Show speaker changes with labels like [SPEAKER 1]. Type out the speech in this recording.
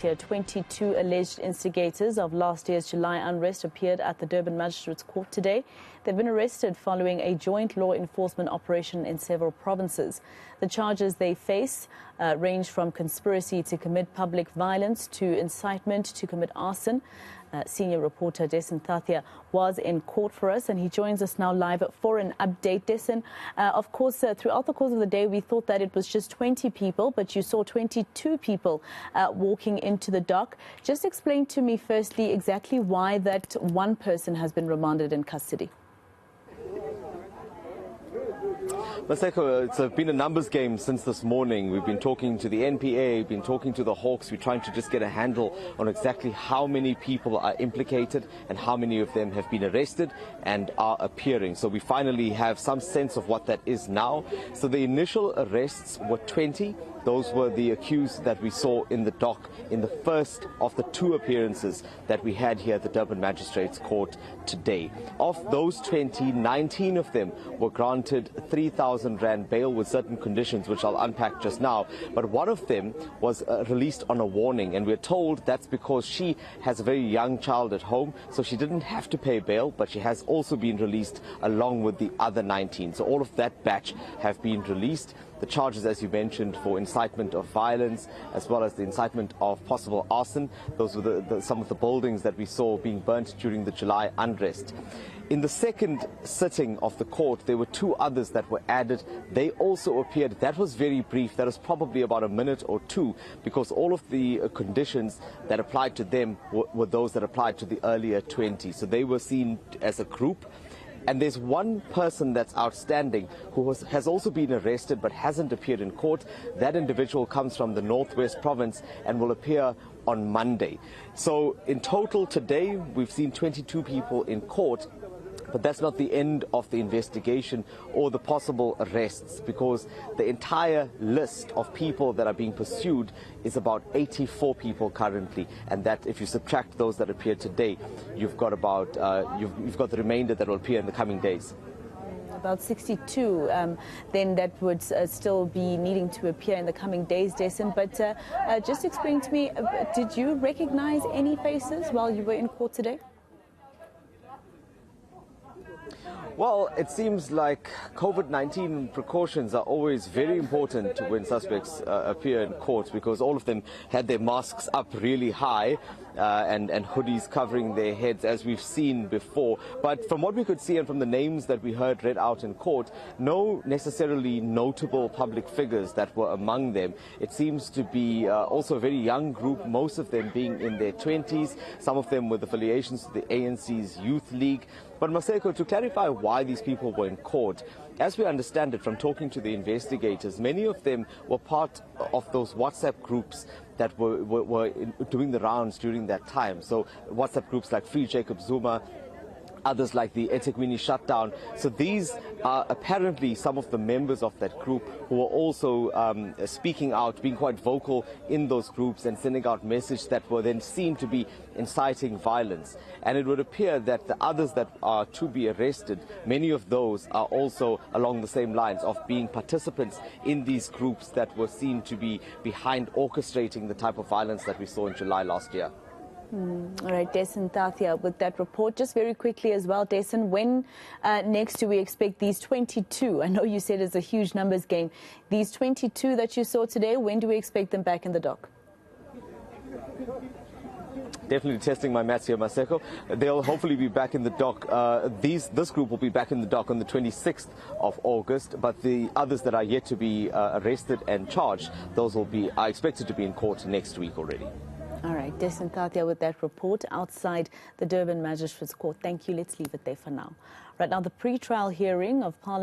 [SPEAKER 1] Here, 22 alleged instigators of last year's July unrest appeared at the Durban Magistrate's Court today. They've been arrested following a joint law enforcement operation in several provinces. The charges they face range from conspiracy to commit public violence to incitement to commit arson. Senior reporter Dasen Thathiah was in court for us, and he joins us now live for an update. Dasen, of course, throughout the course of the day, we thought that it was just 20 people, but you saw 22 people walking into the dock. Just explain to me, firstly, exactly why that one person has been remanded in custody.
[SPEAKER 2] Maseko, it's been a numbers game since this morning. We've been talking to the NPA, we've been talking to the Hawks. We're trying to just get a handle on exactly how many people are implicated and how many of them have been arrested and are appearing. So we finally have some sense of what that is now. So the initial arrests were 20. Those were the accused that we saw in the dock in the first of the two appearances that we had here at the Durban Magistrate's Court today. Of those 20, 19 of them were granted 3,000 Rand bail with certain conditions, which I'll unpack just now. But one of them was released on a warning, and we're told that's because she has a very young child at home, so she didn't have to pay bail, but she has also been released along with the other 19. So all of that batch have been released. The charges, as you mentioned, for incitement of violence, as well as the incitement of possible arson. Those were some of the buildings that we saw being burnt during the July unrest. In the second sitting of the court, there were two others that were added. They also appeared. That was very brief. That was probably about a minute or two, because all of the conditions that applied to them were those that applied to the earlier 20. So they were seen as a group. And there's one person that's outstanding who has also been arrested but hasn't appeared in court. That individual comes from the Northwest Province and will appear on Monday. So in total today, we've seen 22 people in court. But that's not the end of the investigation or the possible arrests, because the entire list of people that are being pursued is about 84 people currently, and that if you subtract those that appeared today, you've got about you've got the remainder that will appear in the coming days.
[SPEAKER 1] About 62, then that would still be needing to appear in the coming days, Dasen. But just explain to me, did you recognize any faces while you were in court today?
[SPEAKER 2] Well, it seems like COVID-19 precautions are always very important when suspects appear in court, because all of them had their masks up really high and hoodies covering their heads, as we've seen before. But from what we could see and from the names that we heard read out in court, no necessarily notable public figures that were among them. It seems to be also a very young group, most of them being in their 20s, some of them with affiliations to the ANC's Youth League. But Maseko, to clarify why these people were in court, as we understand it from talking to the investigators, many of them were part of those WhatsApp groups that were doing the rounds during that time. So WhatsApp groups like Free Jacob Zuma, others like the eThekwini shutdown. So these are apparently some of the members of that group who are also speaking out, being quite vocal in those groups and sending out messages that were then seen to be inciting violence. And it would appear that the others that are to be arrested, many of those are also along the same lines of being participants in these groups that were seen to be behind orchestrating the type of violence that we saw in July last year.
[SPEAKER 1] All right, Dasen Thathiah with that report. Just very quickly as well, Dasen, when next do we expect these 22? I know you said it's a huge numbers game. These 22 that you saw today, when do we expect them back in the dock?
[SPEAKER 2] Definitely testing my maths here, Maseko. They'll hopefully be back in the dock. This group will be back in the dock on the 26th of August, but the others that are yet to be arrested and charged, those are expected to be in court next week already.
[SPEAKER 1] All right, Dasen Thathiah with that report outside the Durban Magistrate's Court. Thank you. Let's leave it there for now. Right now, the pre-trial hearing of Parliament